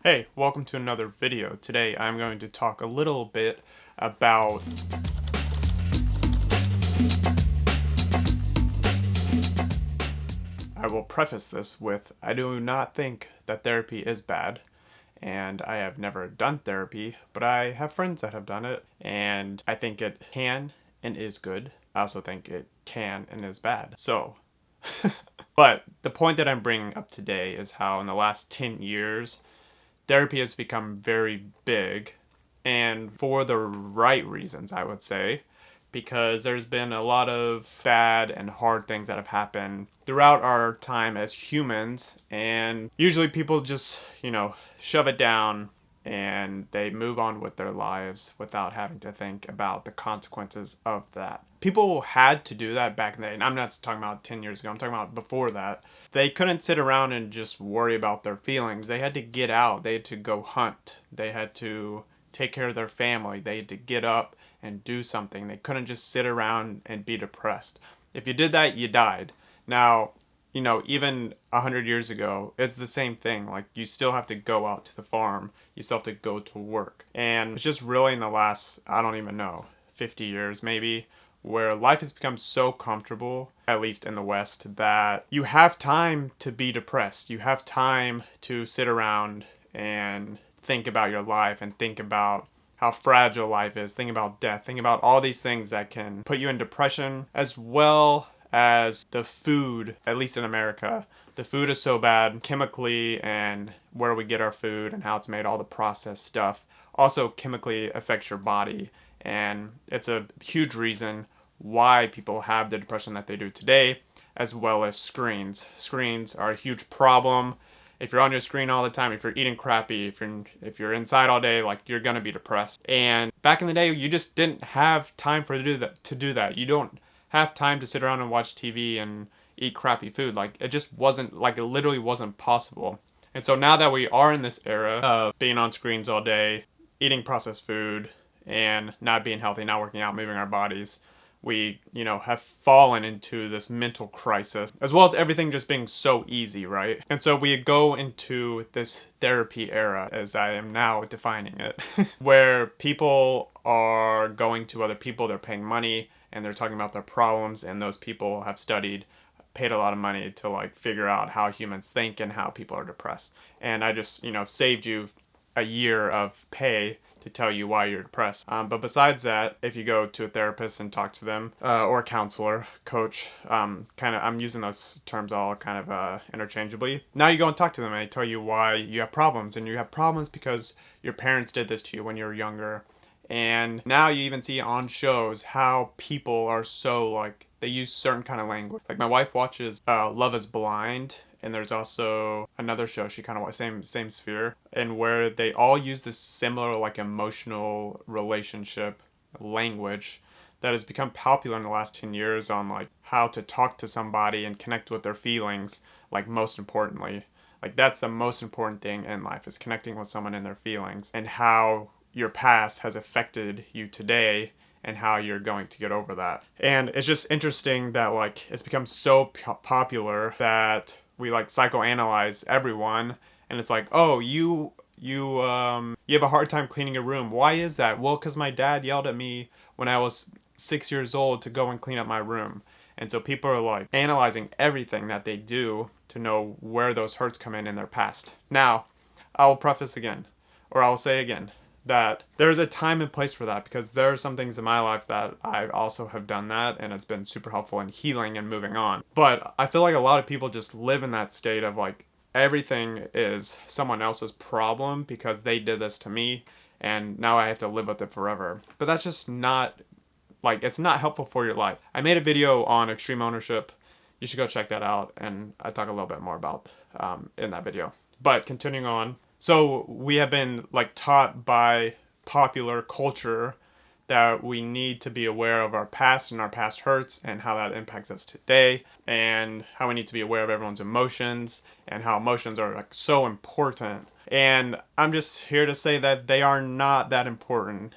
Hey, welcome to another video. Today I'm going to talk a little bit about I will preface this with I do not think that therapy is bad, and I have never done therapy, but I have friends that have done it, and I think it can and is good. I also think it can and is bad. So, but the point that I'm bringing up today is how in the last 10 years, therapy has become very big, and for the right reasons, I would say, because there's been a lot of bad and hard things that have happened throughout our time as humans, and usually people just, shove it down and they move on with their lives without having to think about the consequences of that. People had to do that back in the day, and I'm not talking about 10 years ago, I'm talking about before that. They couldn't sit around and just worry about their feelings. They had to get out, they had to go hunt, they had to take care of their family, they had to get up and do something. They couldn't just sit around and be depressed. If you did that, you died. Now, even 100 years ago, it's the same thing. Like, you still have to go out to the farm. You still have to go to work. And it's just really in the last, I don't even know, 50 years maybe, where life has become so comfortable, at least in the West, that you have time to be depressed. You have time to sit around and think about your life and think about how fragile life is, think about death, think about all these things that can put you in depression, as well as the food, at least in America. The food is so bad chemically, and where we get our food and how it's made, all the processed stuff, also chemically affects your body. And it's a huge reason why people have the depression that they do today, as well as screens. Screens are a huge problem. If you're on your screen all the time, if you're eating crappy, if you're inside all day, like, you're gonna be depressed. And back in the day, you just didn't have time to do that. You don't have time to sit around and watch TV and eat crappy food. Like, it just wasn't, like, it literally wasn't possible. And so now that we are in this era of being on screens all day, eating processed food, and not being healthy, not working out, moving our bodies, we, have fallen into this mental crisis, as well as everything just being so easy, right? And so we go into this therapy era, as I am now defining it, where people are going to other people, they're paying money, and they're talking about their problems, and those people have paid a lot of money to, like, figure out how humans think and how people are depressed. And I just, saved you a year of pay to tell you why you're depressed. But besides that, if you go to a therapist and talk to them, or a counselor, coach, I'm using those terms all kind of interchangeably. Now you go and talk to them and they tell you why you have problems, and you have problems because your parents did this to you when you were younger. And now you even see on shows how people are so, like, they use certain kind of language. Like, my wife watches Love is Blind, and there's also another show she kind of watches, same sphere, and where they all use this similar, like, emotional relationship language that has become popular in the last 10 years on, like, how to talk to somebody and connect with their feelings, like, most importantly. Like, that's the most important thing in life, is connecting with someone in their feelings, and how your past has affected you today and how you're going to get over that. And it's just interesting that, like, it's become so popular that we, like, psychoanalyze everyone, and it's like, oh, you have a hard time cleaning your room. Why is that? Well, because my dad yelled at me when I was 6 years old to go and clean up my room. And so people are, like, analyzing everything that they do to know where those hurts come in their past. Now, I will preface again, or I will say again, that there's a time and place for that, because there are some things in my life that I also have done that, and it's been super helpful in healing and moving on. But I feel like a lot of people just live in that state of, like, everything is someone else's problem because they did this to me, and now I have to live with it forever. But that's just not, like, it's not helpful for your life. I made a video on extreme ownership. You should go check that out, and I talk a little bit more about in that video. But continuing on. So we have been, like, taught by popular culture that we need to be aware of our past and our past hurts and how that impacts us today, and how we need to be aware of everyone's emotions and how emotions are, like, so important. And I'm just here to say that they are not that important.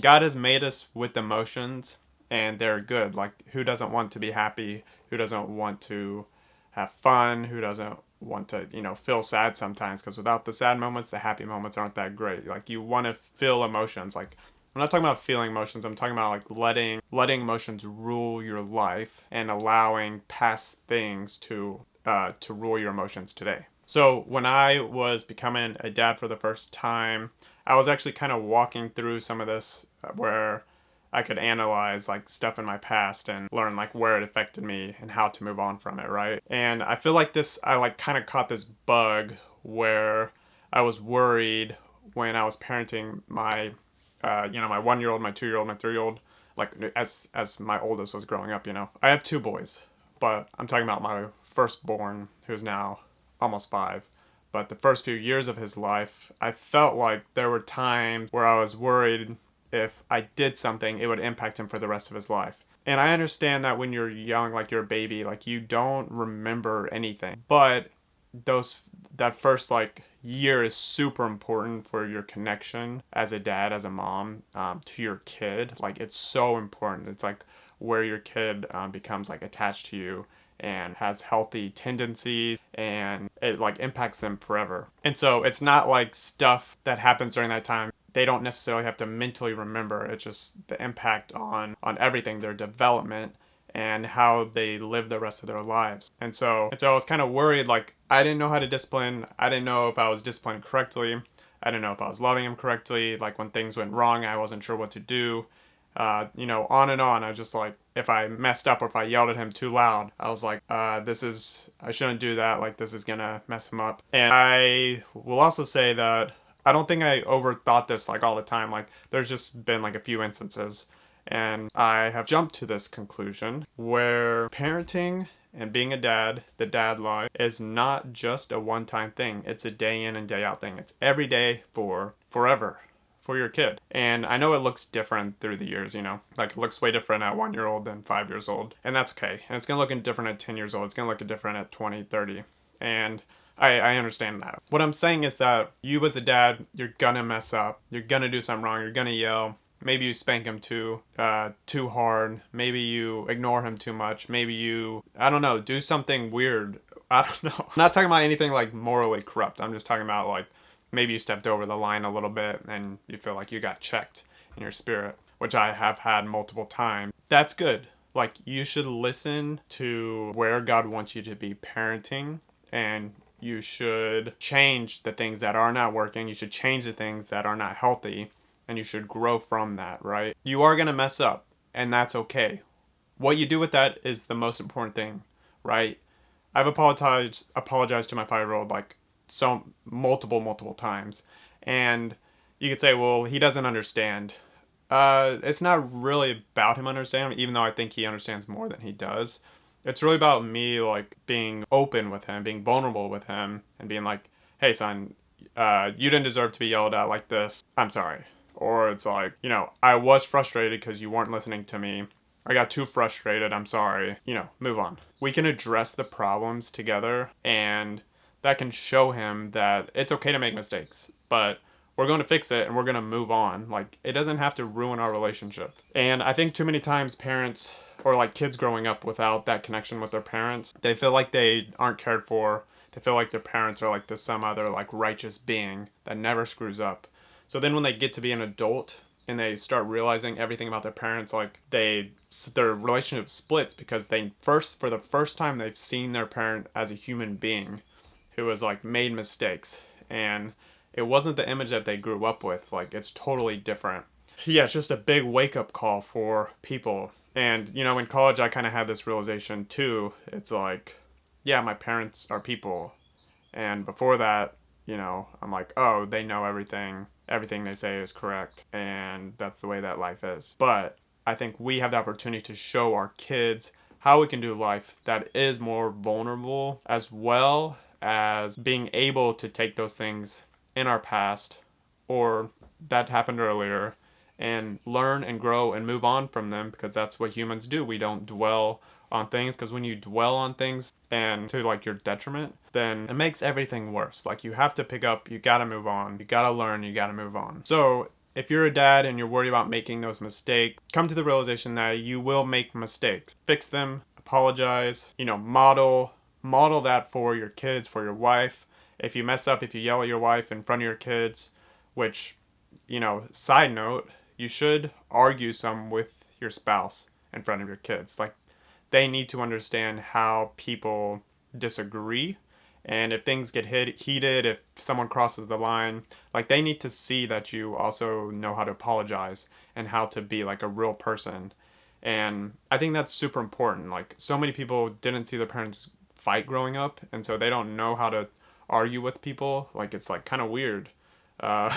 God has made us with emotions, and they're good. Like, who doesn't want to be happy? Who doesn't want to have fun? Who doesn't want to, feel sad sometimes, because without the sad moments, the happy moments aren't that great. Like, you want to feel emotions. Like, I'm not talking about feeling emotions. I'm talking about like letting emotions rule your life and allowing past things to rule your emotions today. So when I was becoming a dad for the first time, I was actually kind of walking through some of this where I could analyze like stuff in my past and learn like where it affected me and how to move on from it, right? And I feel like I like kind of caught this bug where I was worried when I was parenting my my 1 year old, my 2 year old, my 3 year old, like as my oldest was growing up. I have two boys, but I'm talking about my firstborn, who's now almost 5. But the first few years of his life, I felt like there were times where I was worried if I did something, it would impact him for the rest of his life. And I understand that when you're young, like you're a baby, like you don't remember anything. But that first like year is super important for your connection as a dad, as a mom, to your kid. Like, it's so important. It's like where your kid becomes like attached to you and has healthy tendencies, and it like impacts them forever. And so it's not like stuff that happens during that time they don't necessarily have to mentally remember. It's just the impact on everything, their development and how they live the rest of their lives. And so I was kind of worried, like, I didn't know how to discipline. I didn't know if I was disciplined correctly. I didn't know if I was loving him correctly. Like, when things went wrong, I wasn't sure what to do. On and on. I just like, if I messed up or if I yelled at him too loud, I was like, I shouldn't do that. Like, this is gonna mess him up. And I will also say that I don't think I overthought this like all the time. Like, there's just been like a few instances, and I have jumped to this conclusion where parenting and being a dad, the dad life, is not just a one-time thing. It's a day in and day out thing. It's every day for forever for your kid. And I know it looks different through the years, like it looks way different at 1 year old than 5 years old. And that's okay. And it's going to look different at 10 years old. It's going to look different at 20, 30. And I understand that. What I'm saying is that you as a dad, you're gonna mess up. You're gonna do something wrong. You're gonna yell. Maybe you spank him too hard. Maybe you ignore him too much. Maybe you, I don't know, do something weird. I don't know. I'm not talking about anything like morally corrupt. I'm just talking about like maybe you stepped over the line a little bit and you feel like you got checked in your spirit, which I have had multiple times. That's good. Like, you should listen to where God wants you to be parenting, and you should change the things that are not working. You should change the things that are not healthy, and you should grow from that, right? You are going to mess up, and that's okay. What you do with that is the most important thing, right? I've apologized to my 5-year-old like so multiple times, and you could say, well, he doesn't understand. It's not really about him understanding, even though I think he understands more than he does. It's really about me, like, being open with him, being vulnerable with him, and being like, hey, son, you didn't deserve to be yelled at like this. I'm sorry. Or it's like, I was frustrated because you weren't listening to me. I got too frustrated. I'm sorry. Move on. We can address the problems together, and that can show him that it's okay to make mistakes, but we're going to fix it and we're going to move on. Like, it doesn't have to ruin our relationship. And I think too many times parents, or like kids growing up without that connection with their parents, they feel like they aren't cared for. They feel like their parents are like this some other like righteous being that never screws up. So then when they get to be an adult and they start realizing everything about their parents, like their relationship splits because for the first time they've seen their parent as a human being who has like made mistakes, and it wasn't the image that they grew up with. Like, it's totally different. Yeah, it's just a big wake-up call for people. And, in college, I kind of had this realization, too. It's like, yeah, my parents are people. And before that, I'm like, oh, they know everything. Everything they say is correct. And that's the way that life is. But I think we have the opportunity to show our kids how we can do life that is more vulnerable, as well as being able to take those things in our past or that happened earlier and learn and grow and move on from them, because that's what humans do. We don't dwell on things, because when you dwell on things and to like your detriment, then it makes everything worse. Like, you have to pick up, you gotta move on, you gotta learn, you gotta move on. So if you're a dad and you're worried about making those mistakes, come to the realization that you will make mistakes. Fix them, apologize, model model that for your kids, for your wife. If you mess up, if you yell at your wife in front of your kids, which, side note, you should argue some with your spouse in front of your kids. Like, they need to understand how people disagree. And if things get heated, if someone crosses the line, like, they need to see that you also know how to apologize and how to be like a real person. And I think that's super important. Like, so many people didn't see their parents fight growing up, and so they don't know how to argue with people. Like, it's like kind of weird. Uh,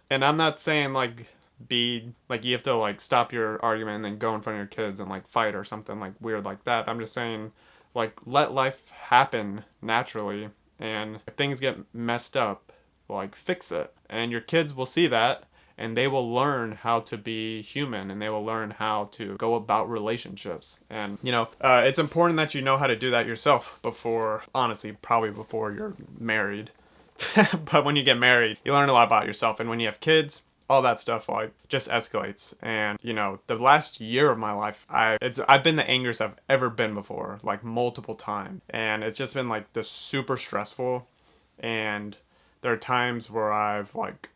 and I'm not saying like be like you have to like stop your argument and then go in front of your kids and like fight or something like weird like that. I'm just saying, like, let life happen naturally, and if things get messed up, like, fix it. And your kids will see that, and they will learn how to be human, and they will learn how to go about relationships. And it's important that you know how to do that yourself before, honestly, probably before you're married. But when you get married, you learn a lot about yourself, and when you have kids, all that stuff like just escalates. And the last year of my life, I've been the angriest I've ever been before, like multiple times, and it's just been like this super stressful. And there are times where I've like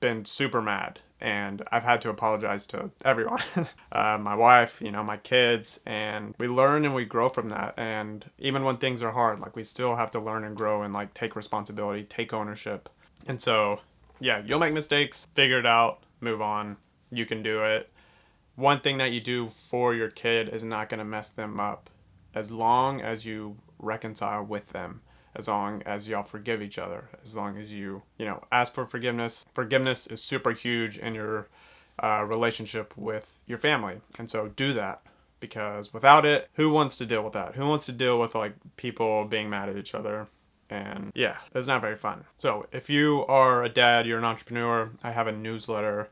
been super mad, and I've had to apologize to everyone. My wife, my kids, and we learn and we grow from that. And even when things are hard, like, we still have to learn and grow and like take responsibility, take ownership. And so, yeah, you'll make mistakes, figure it out, move on. You can do it. One thing that you do for your kid is not going to mess them up, as long as you reconcile with them, as long as y'all forgive each other, as long as you ask for forgiveness. Forgiveness is super huge in your relationship with your family. And so do that, because without it, who wants to deal with that? Who wants to deal with like people being mad at each other? And yeah, it's not very fun. So if you are a dad, you're an entrepreneur, I have a newsletter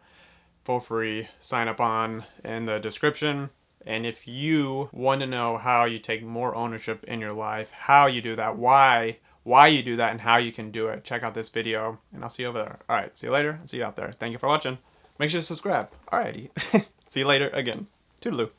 for free. Sign up on in the description. And if you want to know how you take more ownership in your life, how you do that, why you do that, and how you can do it, check out this video, and I'll see you over there. All right, see you later. See you out there. Thank you for watching. Make sure to subscribe. Alrighty. See you later again. Toodaloo.